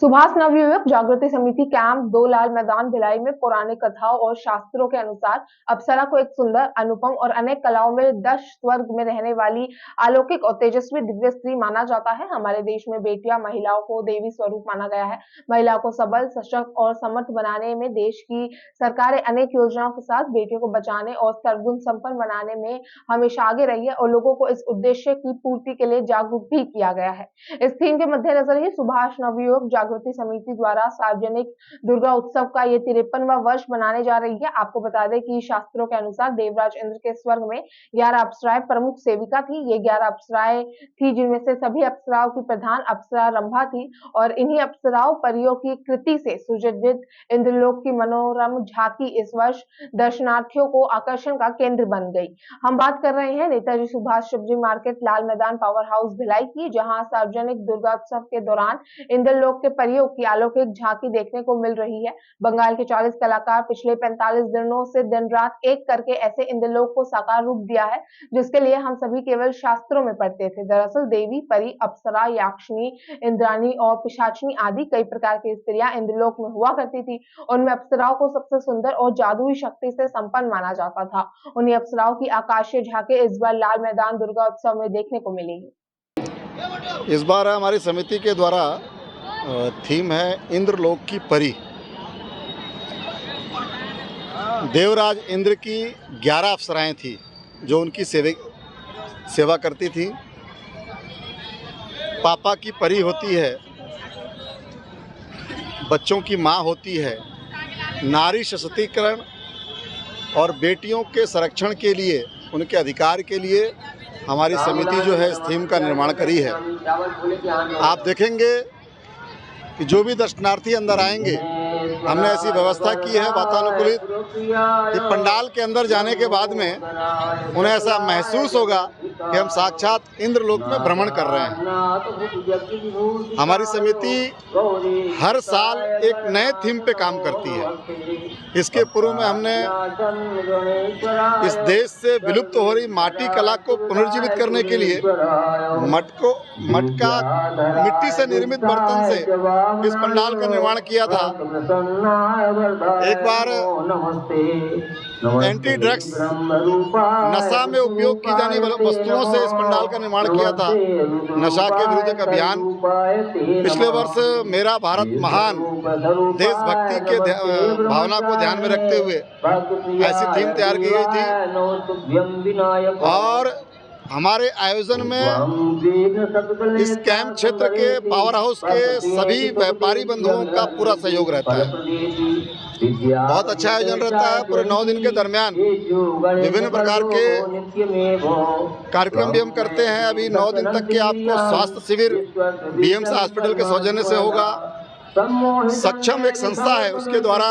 सुभाष नवयुवक जागृति समिति कैंप 2 लाल मैदान भिलाई में पुराने कथाओं और शास्त्रों के अनुसार अप्सरा को एक सुंदर, अनुपम और अनेक कलाओं में 10 स्वर्ग में रहने वाली अलौकिक और तेजस्वी दिव्य स्त्री माना जाता है। हमारे देश में बेटियां, महिलाओं को देवी स्वरूप माना गया है। महिलाओं को सबल, सशक्त और समर्थ बनाने में देश की सरकारें अनेक योजनाओं के साथ बेटियों को बचाने और सर्वगुण संपन्न बनाने में हमेशा आगे रही है और लोगों को इस उद्देश्य की पूर्ति के लिए जागरूक भी किया गया है। इस थीम के मद्देनजर ही सुभाष नवयुवक जागृति समिति द्वारा सार्वजनिक दुर्गा उत्सव का ये 53वां वर्ष मनाने जा रही है। आपको बता दें कि शास्त्रों के अनुसार देवराज इंद्र के स्वर्ग में 11 अप्सराएं प्रमुख सेविका थी। ये 11 अप्सराएं थी जिनमें से सभी अप्सराओं की प्रधान अप्सरा रंभा थी और इन्हीं अप्सराओं परियों की कृति से सुसज्जित इंद्रलोक की मनोरम झांकी इस वर्ष दर्शनार्थियों को आकर्षण का केंद्र बन गई। हम बात कर रहे हैं नेताजी सुभाष सब्जी मार्केट लाल मैदान पावर हाउस भिलाई की, जहां सार्वजनिक दुर्गोत्सव के दौरान इंद्रलोक के परियों की अलौकिक झांकी देखने को मिल रही है। बंगाल के 40 कलाकार पिछले 45 दिनों से दिन रात एक करके ऐसे इंद्रलोक को साकार रूप दिया है जिसके लिए हम सभी केवल शास्त्रों में पढ़ते थे। दरअसल देवी, परी, अप्सरा, याक्षनी, इंद्राणी और पिशाचिनी आदि कई प्रकार की स्त्रियां इंद्रलोक में हुआ करती थी। उनमें अप्सराओं को सबसे सुंदर और जादुई शक्ति से संपन्न माना जाता था। उन्हीं अप्सराओं की आकाशीय झांकी इस बार लाल मैदान दुर्गा उत्सव में देखने को मिलेगी। इस बार हमारी समिति के द्वारा थीम है इंद्रलोक की परी। देवराज इंद्र की 11 अप्सराएं थी जो उनकी सेवा करती थी। पापा की परी होती है, बच्चों की माँ होती है। नारी सशक्तिकरण और बेटियों के संरक्षण के लिए, उनके अधिकार के लिए हमारी समिति जो है इस थीम का निर्माण करी है। आप देखेंगे कि जो भी दर्शनार्थी अंदर आएंगे, हमने ऐसी व्यवस्था की है वातानुकूलित कि पंडाल के अंदर जाने के बाद में उन्हें ऐसा महसूस होगा कि हम साक्षात इंद्रलोक में भ्रमण कर रहे हैं। हमारी समिति हर साल एक नए थीम पे काम करती है। इसके पूर्व में हमने इस देश से विलुप्त हो रही माटी कला को पुनर्जीवित करने के लिए मटका मिट्टी से निर्मित बर्तन से इस पंडाल का निर्माण किया था। एक बार एंटी ड्रग्स नशा में उपयोग की जाने वाली वस्तुओं से इस पंडाल का निर्माण किया था। नशा के विरुद्ध एक अभियान। पिछले वर्ष मेरा भारत महान देशभक्ति के भावना को ध्यान में रखते हुए ऐसी थीम तैयार की गई थी और हमारे आयोजन में इस कैंप क्षेत्र के पावर हाउस के सभी व्यापारी बंधुओं का पूरा सहयोग रहता है। बहुत अच्छा आयोजन रहता है। पूरे 9 दिन के दरमियान विभिन्न प्रकार के कार्यक्रम भी हम करते हैं। अभी 9 दिन तक के आपको स्वास्थ्य शिविर बीएमसी हॉस्पिटल के सौजन्य से होगा। सक्षम एक संस्था है, उसके द्वारा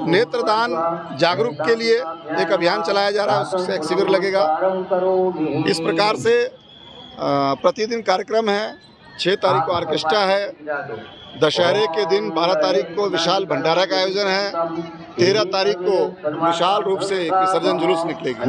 नेत्रदान जागरूक के लिए एक अभियान चलाया जा रहा है, उससे एक शिविर लगेगा। इस प्रकार से प्रतिदिन कार्यक्रम है। 6 तारीख को ऑर्केस्ट्रा है। दशहरे के दिन 12 तारीख को विशाल भंडारा का आयोजन है। 13 तारीख को विशाल रूप से विसर्जन जुलूस निकलेगी।